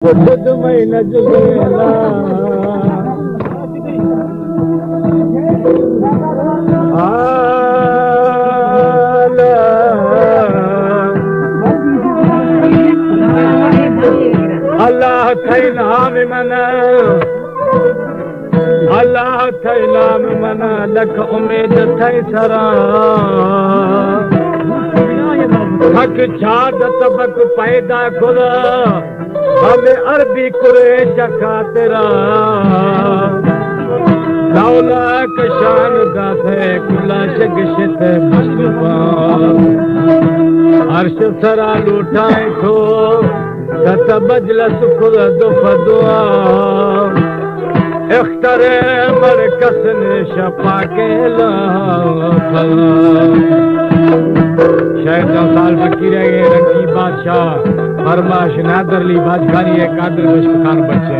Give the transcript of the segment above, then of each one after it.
खुद में न जुगेला अल्लाह थई नाम मना अल्लाह थई नाम मना लख उम्मीद थई सरा हक छाद तबक पैदा खुदा हमें अरबी कुरैश खातिरा दौला कशान गाथे कुला शगशत मुस्तफा अर्श सरा लुटाए थो तत बजलस खुद दुआ इख्तरे मरकस ने शफा के ला शायद 9 साल फकीर है रंगी बादशाह फरमाश नादरली बादशाही है कादर मुश्तान बच्चे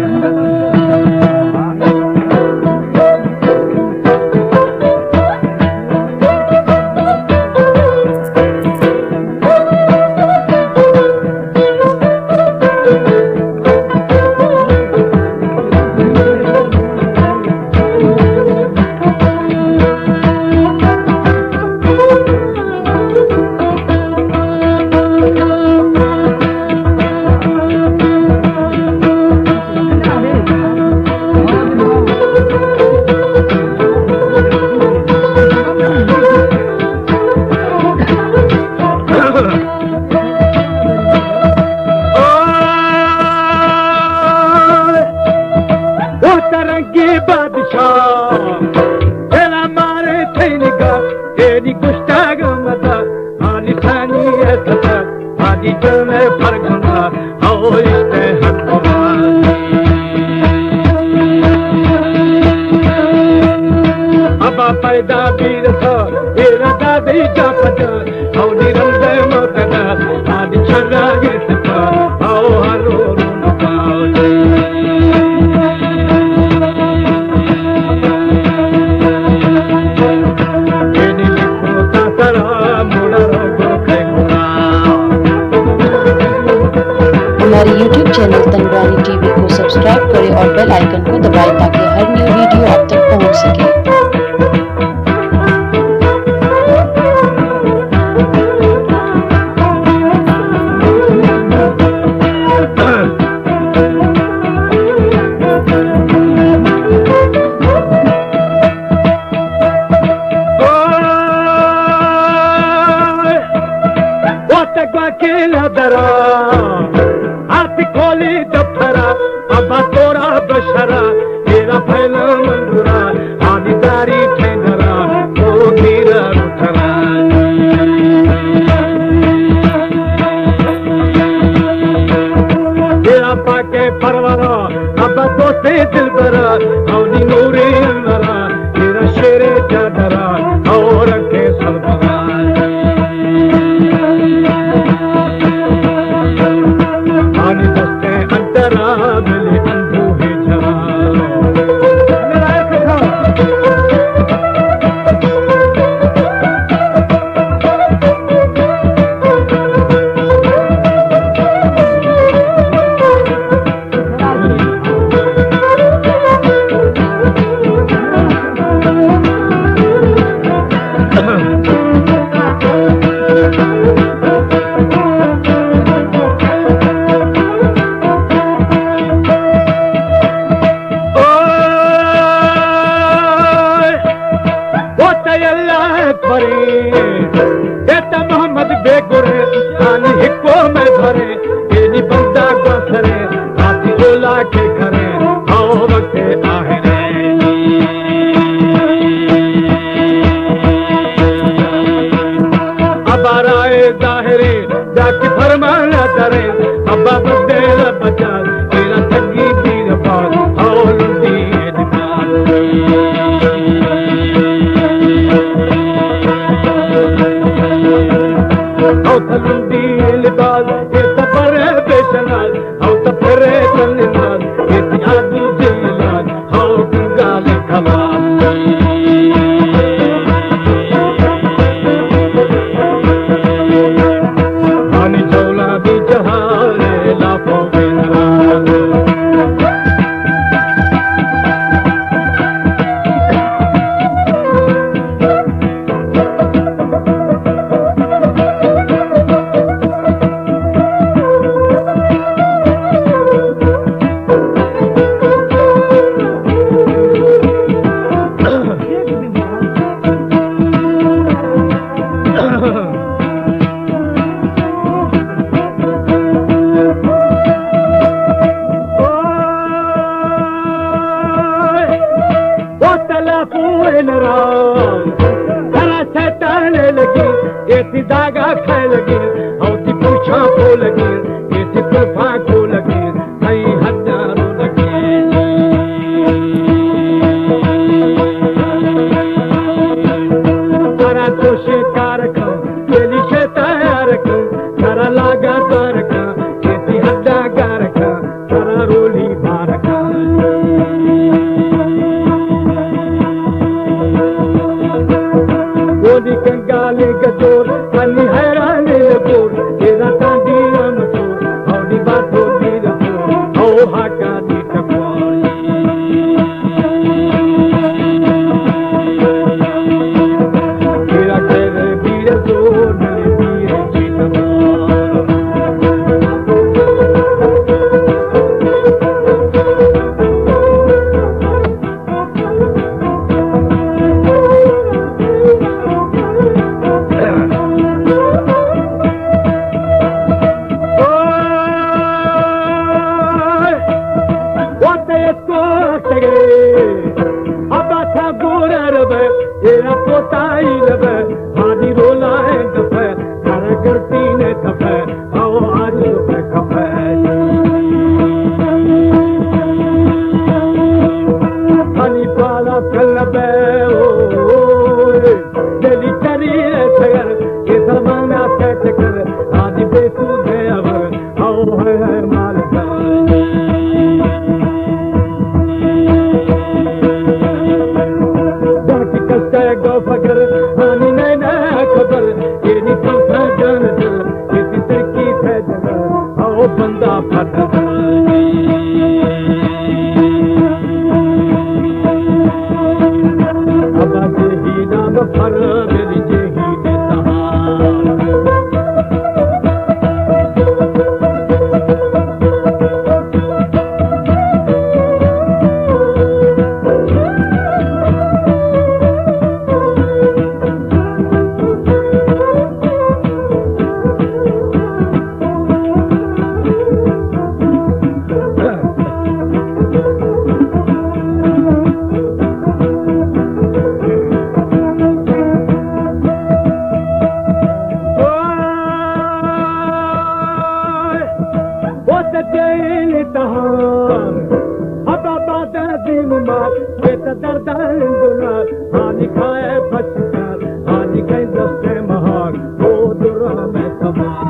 पैदा बीर था तेरा दादी जा पता आओ निरंद मोतना आदि छरा के सपा आओ हरो पाओ एनी लिखो तारा मुड़ा रो के मुड़ा हमारे YouTube चैनल तनवानी टीवी को सब्सक्राइब करें और बेल आइकन को दबाएं ताकि हर न्यू वीडियो आप तक पहुंच सके। हाथ खोली दफ्तरा अबा तोरा बशरा तेरा फैला मंदुरा आदि दारी ठेंगरा ओ गिरा उठरा तेरा पाके परवारा अबा दोस्ते दिलबरा औनी नूरे अंदरा तेरा शेरे चादरा और रखे सरबरा मोहम्मद बेगुरे आनी हिको में धरे तेरी बंदा गसरे हाथी ओला के घरे आओ वक्ते आहरे अबाराए जाहिरे जाके फरमाना करे अब्बा बदेल बचा तेरा तंगी पीर पास आओ लुटी लुंडी लिबास ये सफर बेशनाज आओ सफर चलनाज ये आदमी जिलाज आओ गंगाल खवास पानी चौला भी जहारे लाफों में नाराज तहार हबा बादा दीम मार बेत दर्दान दुनार हानि खाए बचकार हानि कहीं दस्ते महार ओ दुरा में तमार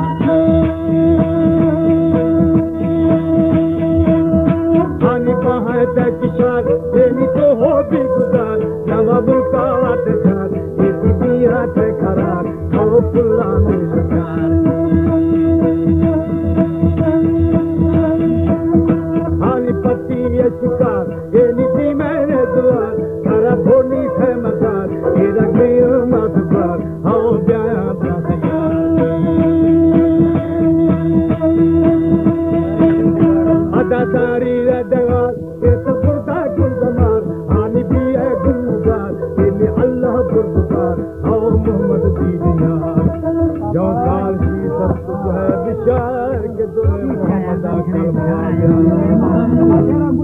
हानि पहाड़ तक किशार देनी तो हो भी गुजार नवा मुल्का वाटे जार ये दिया थे करार ओ पुल्ला में शिकार हानि पति ये शिकार ये नीति मैंने दुआर सारा भोनी थे मकार ये रखी मधुकार आओ ब्याया अदादारी रदगार ये सफुरदा गुलदमार हानि भी है गुलगार ये अल्लाह बुरदगार आओ मोहम्मद दीदियार जो काल की सब कुछ है विशाल के दुनिया मोहम्मद के